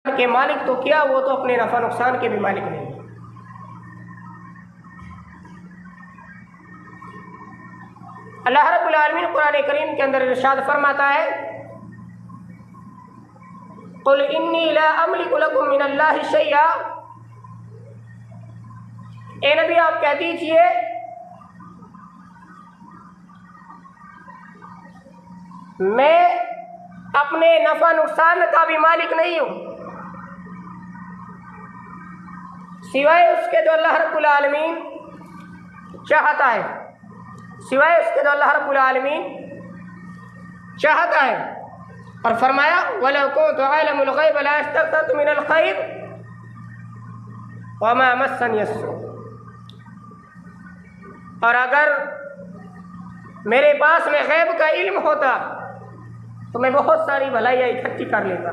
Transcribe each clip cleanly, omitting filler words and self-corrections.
کے مالک تو کیا، وہ تو اپنے نفع نقصان کے بھی مالک نہیں۔ اللہ رب العالمین قرآن کریم کے اندر ارشاد فرماتا ہے قل انی لا املک لکم من اللہ شیئا، اے نبی آپ کہہ دیجئے میں اپنے نفع نقصان کا بھی مالک نہیں ہوں سوائے اس کے جو اللہ رب العالمین چاہتا ہے، سوائے اس کے جو اللہ رب العالمین چاہتا ہے۔ اور فرمایا وَلَوْ كُنْتُ أَعْلَمُ الْغَيْبَ لَاسْتَكْثَرْتُ مِنَ الْخَيْرِ وَمَا مَسَّنِيَ السُّوءُ، اور اگر میرے پاس میں غیب کا علم ہوتا تو میں بہت ساری بھلائیاں اکٹھی کر لیتا۔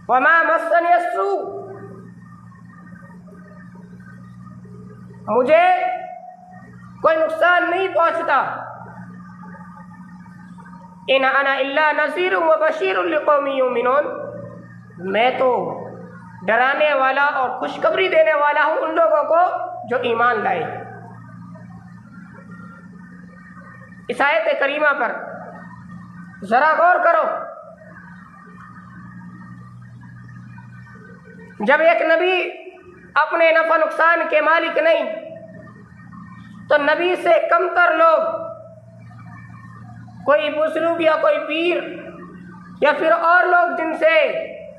وَمَا مَسَّنِيَ السُّوءُ، مجھے کوئی نقصان نہیں پہنچتا۔ ان انا الا نذیر وبشیر لقوم یؤمنون، میں تو ڈرانے والا اور خوشخبری دینے والا ہوں ان لوگوں کو جو ایمان لائے۔ اس آیت کریمہ پر ذرا غور کرو، جب ایک نبی اپنے نفع نقصان کے مالک نہیں تو نبی سے کمتر لوگ، کوئی بزرگ یا کوئی پیر یا پھر اور لوگ جن سے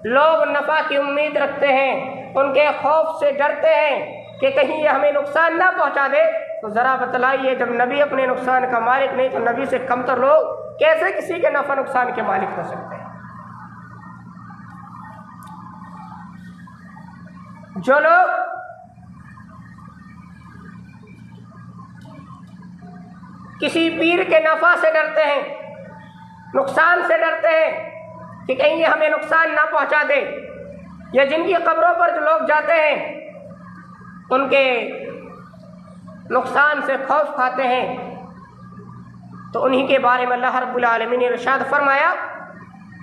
لوگ نفع کی امید رکھتے ہیں، ان کے خوف سے ڈرتے ہیں کہ کہیں یہ ہمیں نقصان نہ پہنچا دے، تو ذرا بتلائیے جب نبی اپنے نقصان کا مالک نہیں تو نبی سے کمتر لوگ کیسے کسی کے نفع نقصان کے مالک ہو سکتے ہیں؟ جو لوگ کسی پیر کے نفع سے ڈرتے ہیں، نقصان سے ڈرتے ہیں کہ کہیں یہ ہمیں نقصان نہ پہنچا دے، یا جن کی قبروں پر جو لوگ جاتے ہیں ان کے نقصان سے خوف کھاتے ہیں، تو انہی کے بارے میں اللہ رب العالمین نے ارشاد فرمایا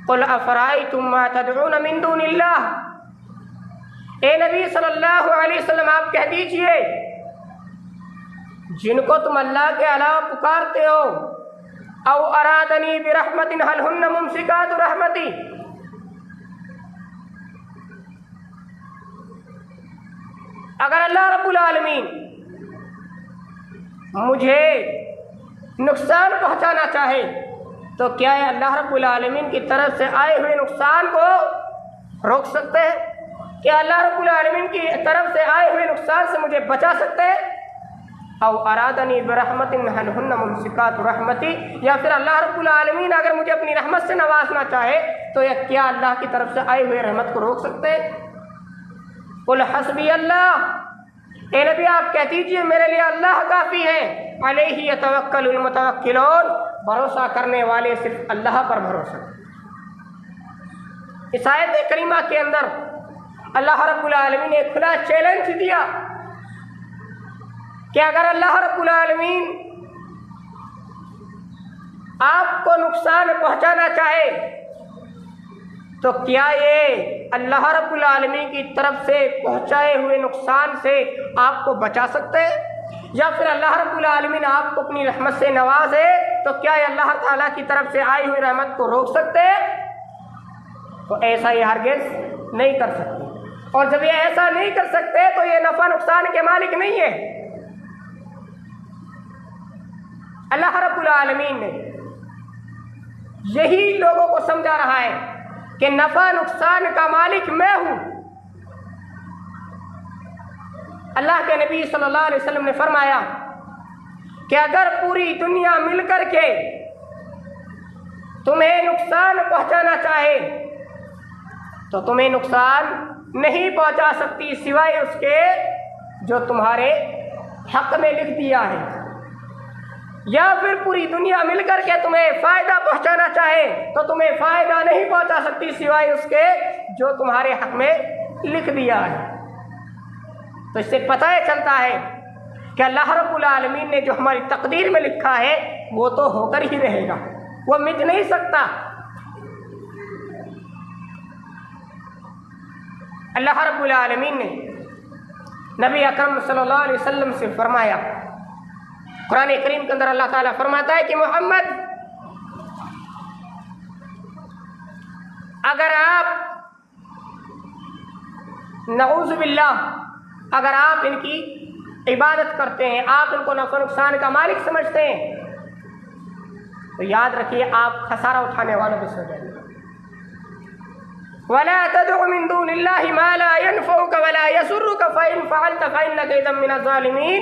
قل افرأیتم ما تدعون من دون اللہ، اے نبی صلی اللہ علیہ وسلم آپ کہہ دیجئے جن کو تم اللہ کے علاوہ پکارتے ہو، او ارادنی برحمت هل ہن ممسکات رحمتی، اگر اللہ رب العالمین مجھے نقصان پہنچانا چاہے تو کیا یہ اللہ رب العالمین کی طرف سے آئے ہوئے نقصان کو روک سکتے ہیں؟ کیا اللہ رب العالمین کی طرف سے آئے ہوئے نقصان سے مجھے بچا سکتے ہیں؟ او ارادنی برحمت هل ہن ممسکات رحمتی، یا پھر اللہ رب العالمین اگر مجھے اپنی رحمت سے نوازنا چاہے تو یہ کیا اللہ کی طرف سے آئے ہوئے رحمت کو روک سکتے ہیں؟ قل حسبی اللہ، اے نبی آپ کہہ دیجئے میرے لیے اللہ کافی ہے، علیہ یتوکل المتوکلون، بھروسہ کرنے والے صرف اللہ پر بھروسہ۔ اس آیت کریمہ کے اندر اللہ رب العالمین نے کھلا چیلنج دیا کہ اگر اللہ رب العالمین آپ کو نقصان پہنچانا چاہے تو کیا یہ اللہ رب العالمین کی طرف سے پہنچائے ہوئے نقصان سے آپ کو بچا سکتے ہیں؟ یا پھر اللہ رب العالمین آپ کو اپنی رحمت سے نوازے تو کیا یہ اللہ تعالیٰ کی طرف سے آئی ہوئی رحمت کو روک سکتے ہیں؟ تو ایسا یہ ہرگز نہیں کر سکتے، اور جب یہ ایسا نہیں کر سکتے تو یہ نفع نقصان کے مالک نہیں ہے۔ اللہ رب العالمین نے یہی لوگوں کو سمجھا رہا ہے کہ نفع نقصان کا مالک میں ہوں۔ اللہ کے نبی صلی اللہ علیہ وسلم نے فرمایا کہ اگر پوری دنیا مل کر کے تمہیں نقصان پہنچانا چاہے تو تمہیں نقصان نہیں پہنچا سکتی سوائے اس کے جو تمہارے حق میں لکھ دیا ہے، یا پھر پوری دنیا مل کر کے تمہیں فائدہ پہنچانا چاہے تو تمہیں فائدہ نہیں پہنچا سکتی سوائے اس کے جو تمہارے حق میں لکھ دیا ہے۔ تو اس سے پتہ چلتا ہے کہ اللہ رب العالمین نے جو ہماری تقدیر میں لکھا ہے وہ تو ہو کر ہی رہے گا، وہ مٹ نہیں سکتا۔ اللہ رب العالمین نے نبی اکرم صلی اللہ علیہ وسلم سے فرمایا، قرآن کریم کے اندر اللہ تعالیٰ فرماتا ہے کہ محمد، اگر آپ نعوذ باللہ اگر آپ ان کی عبادت کرتے ہیں، آپ ان کو نفع نقصان کا مالک سمجھتے ہیں، تو یاد رکھیے آپ خسارہ اٹھانے والوں میں سے ہو جائیں گے۔ وَلَا تَدْعُ مِن دُونِ اللَّهِ مَا لَا يَنفَعُكَ وَلَا يَضُرُّكَ فَإِن فَعَلْتَ فَإِنَّكَ إِذًا مِنَ الظَّالِمِينَ۔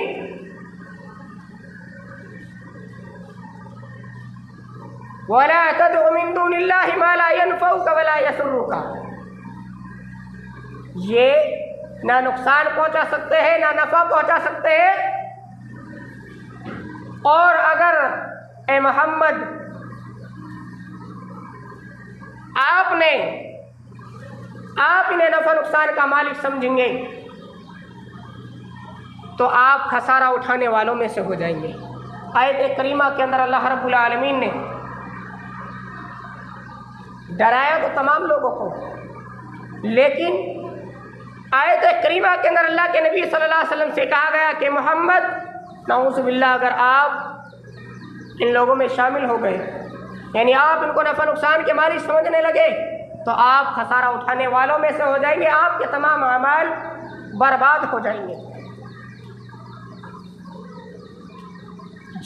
وَلَا تَدْعُ مِن دُونِ اللَّهِ مَا لَا يَنفَعُكَ وَلَا يَضُرُّكَ، یہ نہ نقصان پہنچا سکتے ہیں نہ نفع پہنچا سکتے ہیں، اور اگر اے محمد آپ انہیں نفع نقصان کا مالک سمجھیں گے تو آپ خسارہ اٹھانے والوں میں سے ہو جائیں گے۔ آیت کریمہ کے اندر اللہ رب العالمین نے ڈرایا تو تمام لوگوں کو، لیکن آیت کریمہ کے اندر اللہ کے نبی صلی اللہ علیہ وسلم سے کہا گیا کہ محمد نعوذ باللہ اگر آپ ان لوگوں میں شامل ہو گئے، یعنی آپ ان کو نفع نقصان کے مالک سمجھنے لگے، تو آپ خسارہ اٹھانے والوں میں سے ہو جائیں گے، آپ کے تمام اعمال برباد ہو جائیں گے۔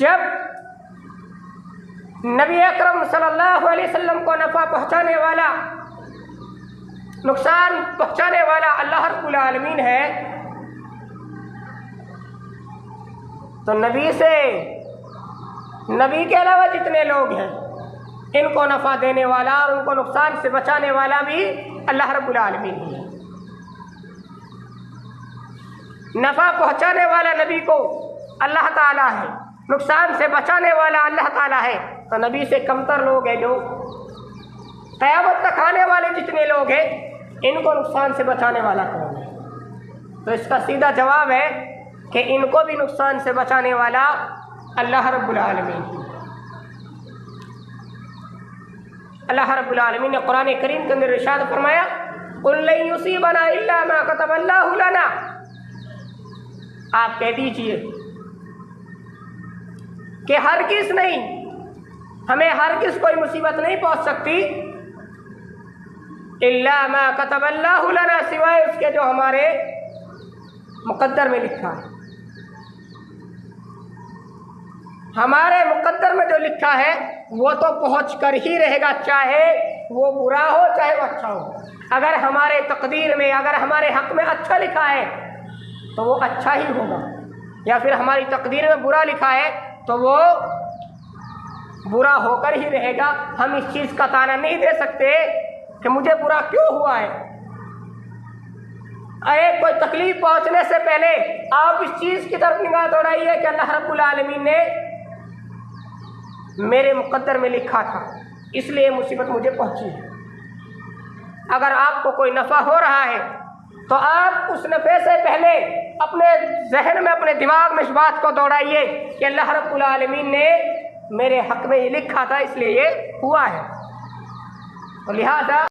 جب نبی اکرم صلی اللہ علیہ وسلم کو نفع پہنچانے والا، نقصان پہنچانے والا اللہ رب العالمین ہے، تو نبی کے علاوہ جتنے لوگ ہیں ان کو نفع دینے والا اور ان کو نقصان سے بچانے والا بھی اللہ رب العالمین ہے۔ نفع پہنچانے والا نبی کو اللہ تعالیٰ ہے، نقصان سے بچانے والا اللہ تعالیٰ ہے، تو نبی سے کمتر لوگ ہیں جو قیامت تک آنے والے جتنے لوگ ہیں ان کو نقصان سے بچانے والا کون ہے؟ تو اس کا سیدھا جواب ہے کہ ان کو بھی نقصان سے بچانے والا اللہ رب العالمین ہے۔ اللہ رب العالمین نے قرآن کریم کے اندر ارشاد فرمایا، قُل لَن يُصِيبَنَا إِلَّا مَا كَتَبَ اللَّهُ لَنَا، آپ کہہ دیجئے کہ ہرگز نہیں، ہمیں ہرگز کوئی مصیبت نہیں پہنچ سکتی، إِلَّا مَا كَتَبَ اللَّهُ لَنَا، سوائے اس کے جو ہمارے مقدر میں لکھا ہے۔ ہمارے مقدر میں جو لکھا ہے وہ تو پہنچ کر ہی رہے گا، چاہے وہ برا ہو چاہے وہ اچھا ہو۔ اگر ہمارے تقدیر میں، اگر ہمارے حق میں اچھا لکھا ہے تو وہ اچھا ہی ہوگا، یا پھر ہماری تقدیر میں برا لکھا ہے تو وہ برا ہو کر ہی رہے گا۔ ہم اس چیز کا تانا نہیں دے سکتے کہ مجھے برا کیوں ہوا ہے۔ کوئی تکلیف پہنچنے سے پہلے آپ اس چیز کی طرف نگاہ دوڑائیے کہ اللہ رب العالمین نے میرے مقدر میں لکھا تھا، اس لیے مصیبت مجھے پہنچی ہے۔ اگر آپ کو کوئی نفع ہو رہا ہے تو آپ اس نفع سے پہلے اپنے ذہن میں، اپنے دماغ میں اس بات کو دوڑائیے کہ اللہ رب العالمین نے میرے حق میں یہ لکھا تھا، اس لیے یہ ہوا ہے، اور لہذا